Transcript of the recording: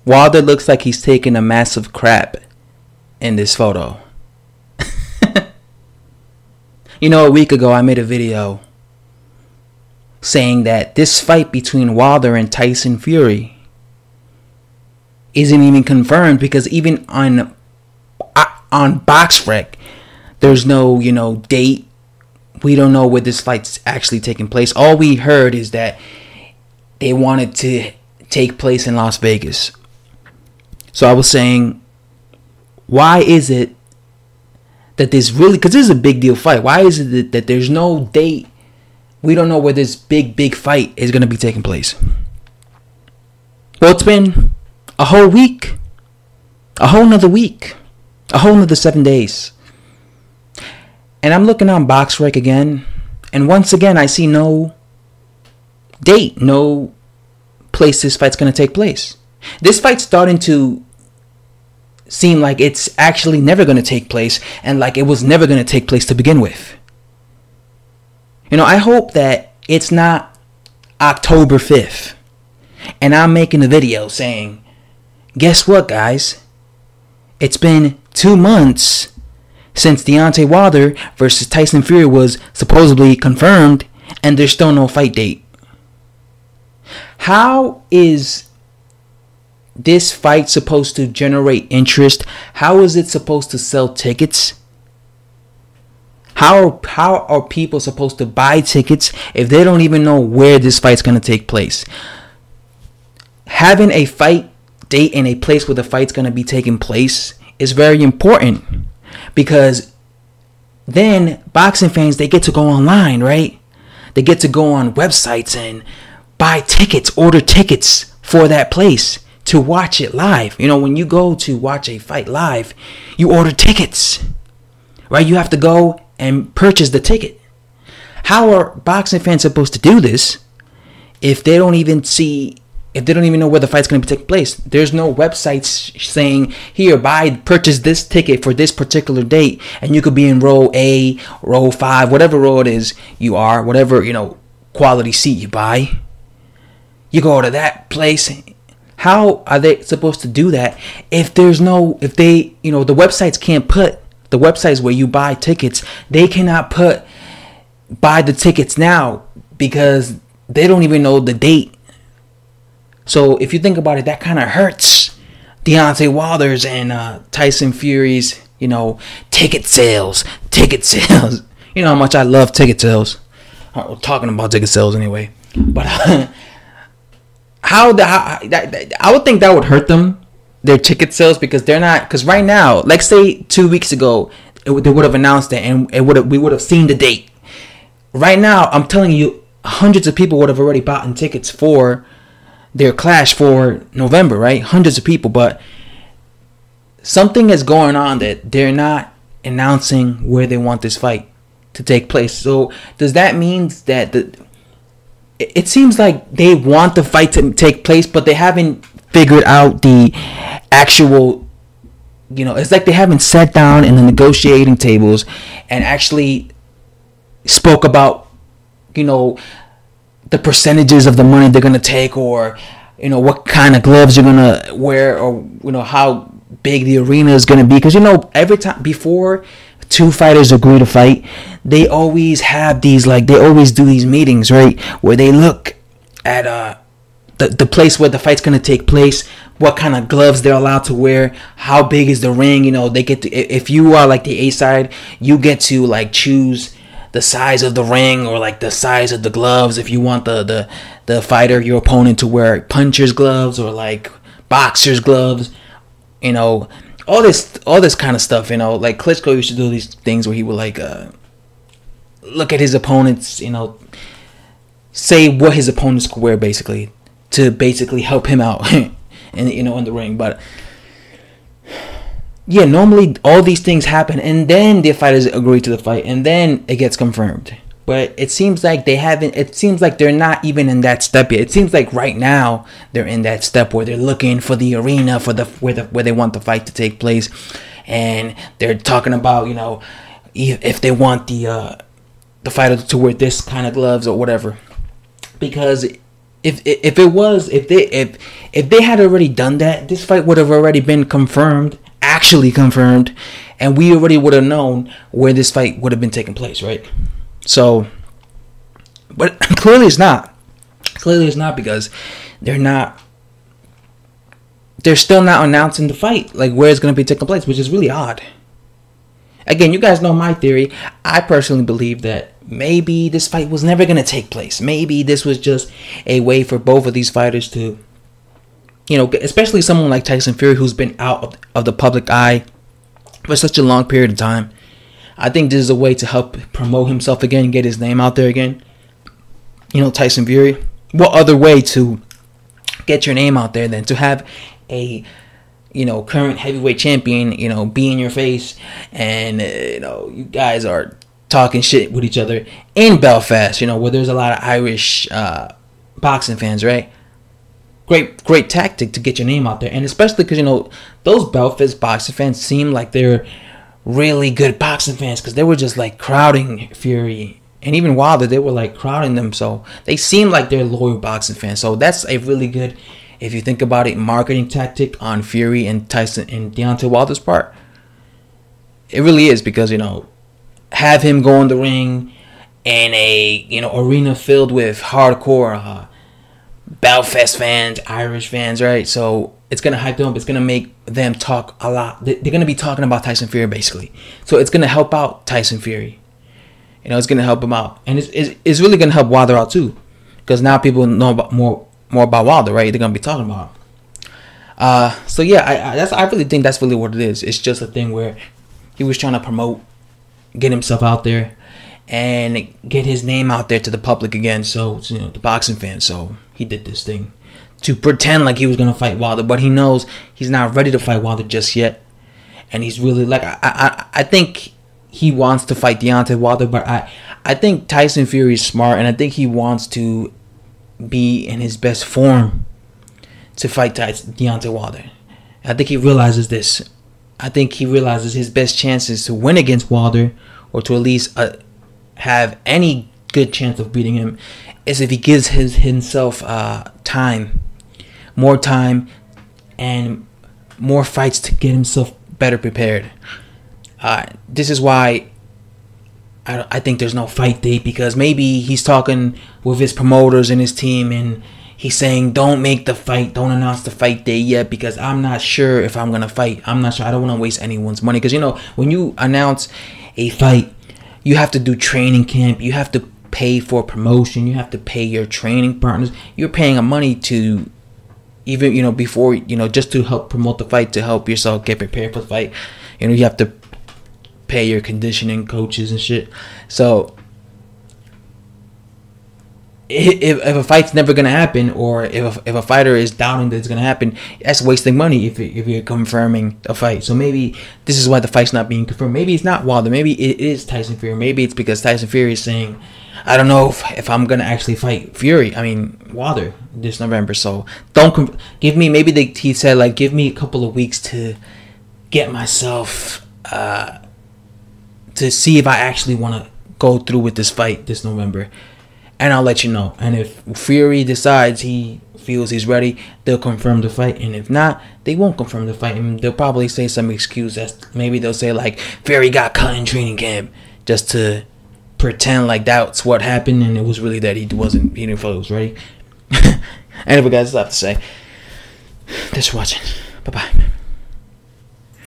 Wilder looks like he's taking a massive crap in this photo. You know, a week ago I made a video saying that this fight between Wilder and Tyson Fury isn't even confirmed, because even on BoxRec, there's no, date. We don't know where this fight's actually taking place. All we heard is that they wanted to take place in Las Vegas. So I was saying, why is it that this really, because this is a big deal fight, why is it that there's no date? We don't know where this big fight is going to be taking place. Well, it's been a whole week, a whole nother week, a whole nother 7 days. And I'm looking on BoxRec again, and once again I see no date, no place this fight's going to take place. This fight's starting to seem like it's actually never going to take place, and like it was never going to take place to begin with. I hope that it's not October 5th and I'm making a video saying, guess what, guys? It's been 2 months since Deontay Wilder versus Tyson Fury was supposedly confirmed, and there's still no fight date. How is this fight supposed to generate interest? How is it supposed to sell tickets? How are people supposed to buy tickets if they don't even know where this fight's going to take place? Having a fight date and a place where the fight's going to be taking place is very important, because then boxing fans, they get to go online, right? They get to go on websites and buy tickets, order tickets for that place to watch it live. When you go to watch a fight live, you order tickets, right? You have to go and purchase the ticket. How are boxing fans supposed to do this if they don't even know where the fight's going to be taking place? There's no websites saying, here, purchase this ticket for this particular date, and you could be in row A, row 5, whatever row it is you are, whatever, quality seat you buy. You go to that place. How are they supposed to do that if the websites can't put, the websites where you buy tickets, they cannot buy the tickets now because they don't even know the date. So if you think about it, that kind of hurts Deontay Wilder's and Tyson Fury's, ticket sales. You know how much I love ticket sales. We're talking about ticket sales anyway. But I would think that would hurt them, their ticket sales, because because right now, like say 2 weeks ago, they would have announced it and we would have seen the date. Right now, I'm telling you, hundreds of people would have already bought tickets for their clash for November, right? Hundreds of people, but something is going on that they're not announcing where they want this fight to take place. So does that mean that it seems like they want the fight to take place, but they haven't figured out the actual, it's like they haven't sat down in the negotiating tables and actually spoke about, the percentages of the money they're going to take, or, what kind of gloves you're going to wear, or, how big the arena is going to be. Because, every time before two fighters agree to fight, they always have these, they always do these meetings, right, where they look at the place where the fight's going to take place, what kind of gloves they're allowed to wear, how big is the ring. They get to, if you are like the A side, you get to choose the size of the ring, or the size of the gloves, if you want the fighter, your opponent, to wear puncher's gloves or boxer's gloves, all this kind of stuff. Like Klitschko used to do these things where he would look at his opponents, say what his opponents could wear, basically, to basically help him out in the ring. But yeah, normally all these things happen, and then the fighters agree to the fight, and then it gets confirmed. But it seems like they haven't. It seems like they're not even in that step yet. It seems like right now they're in that step where they're looking for the arena for where they want the fight to take place, and they're talking about if they want the fighter to wear this kind of gloves or whatever, because if they had already done that, this fight would have already been confirmed, actually confirmed, and we already would have known where this fight would have been taking place, right? So, but clearly it's not. Clearly it's not, because they're still not announcing the fight, like where it's going to be taking place, which is really odd. Again, you guys know my theory. I personally believe that maybe this fight was never going to take place. Maybe this was just a way for both of these fighters to, you know, especially someone like Tyson Fury, who's been out of the public eye for such a long period of time. I think this is a way to help promote himself again, get his name out there again. You know, Tyson Fury. What other way to get your name out there than to have a, you know, current heavyweight champion, you know, be in your face, and you know, you guys are talking shit with each other in Belfast, you know, where there's a lot of Irish boxing fans, right? Great tactic to get your name out there, and especially because, you know, those Belfast boxing fans seem like they're really good boxing fans, because they were just like crowding Fury, and even Wilder, they were like crowding them, so they seem like they're loyal boxing fans. So that's a really good, if you think about it, marketing tactic on Fury and Tyson and Deontay Wilder's part. It really is, because, you know, have him go in the ring in a, you know, arena filled with hardcore Belfast fans, Irish fans, right? So it's going to hype them up. It's going to make them talk a lot. They're going to be talking about Tyson Fury, basically. So it's going to help out Tyson Fury. You know, it's going to help him out. And it's really going to help Wilder out, too. Because now people know about more about Wilder, right? They're going to be talking about him. So, yeah, I really think that's really what it is. It's just a thing where he was trying to promote, get himself out there, and get his name out there to the public again. So, you know, the boxing fans. So he did this thing to pretend like he was going to fight Wilder, but he knows he's not ready to fight Wilder just yet. And he's really like, I think he wants to fight Deontay Wilder, but I think Tyson Fury is smart, and I think he wants to be in his best form to fight Deontay Wilder. I think he realizes this. I think he realizes his best chances to win against Wilder, or to at least have any good chance of beating him, is if he gives himself time, more time, and more fights to get himself better prepared. This is why I think there's no fight date, because maybe he's talking with his promoters and his team, and he's saying, don't make the fight, don't announce the fight date yet, because I'm not sure if I'm going to fight. I'm not sure. I don't want to waste anyone's money, because, you know, when you announce a fight, you have to do training camp, you have to pay for promotion, you have to pay your training partners, you're paying money to even, you know, before, you know, just to help promote the fight, to help yourself get prepared for the fight. You know, you have to pay your conditioning coaches and shit. So if a fight's never gonna happen, or if a fighter is doubting that it's gonna happen, that's wasting money if you're confirming a fight. So maybe this is why the fight's not being confirmed. Maybe it's not Wilder. Maybe it is Tyson Fury. Maybe it's because Tyson Fury is saying, I don't know if I'm gonna actually fight Wilder this November. So don't give me. Maybe he said, like, give me a couple of weeks to get myself to see if I actually want to go through with this fight this November, and I'll let you know. And if Fury decides he feels he's ready, they'll confirm the fight, and if not, they won't confirm the fight, and they'll probably say some excuse. Maybe they'll say, like, Fury got cut in training camp, just to pretend like that's what happened, and it was really that he didn't feel he was ready. Anyway, guys, that's all I have to say. Thanks for watching. Bye bye.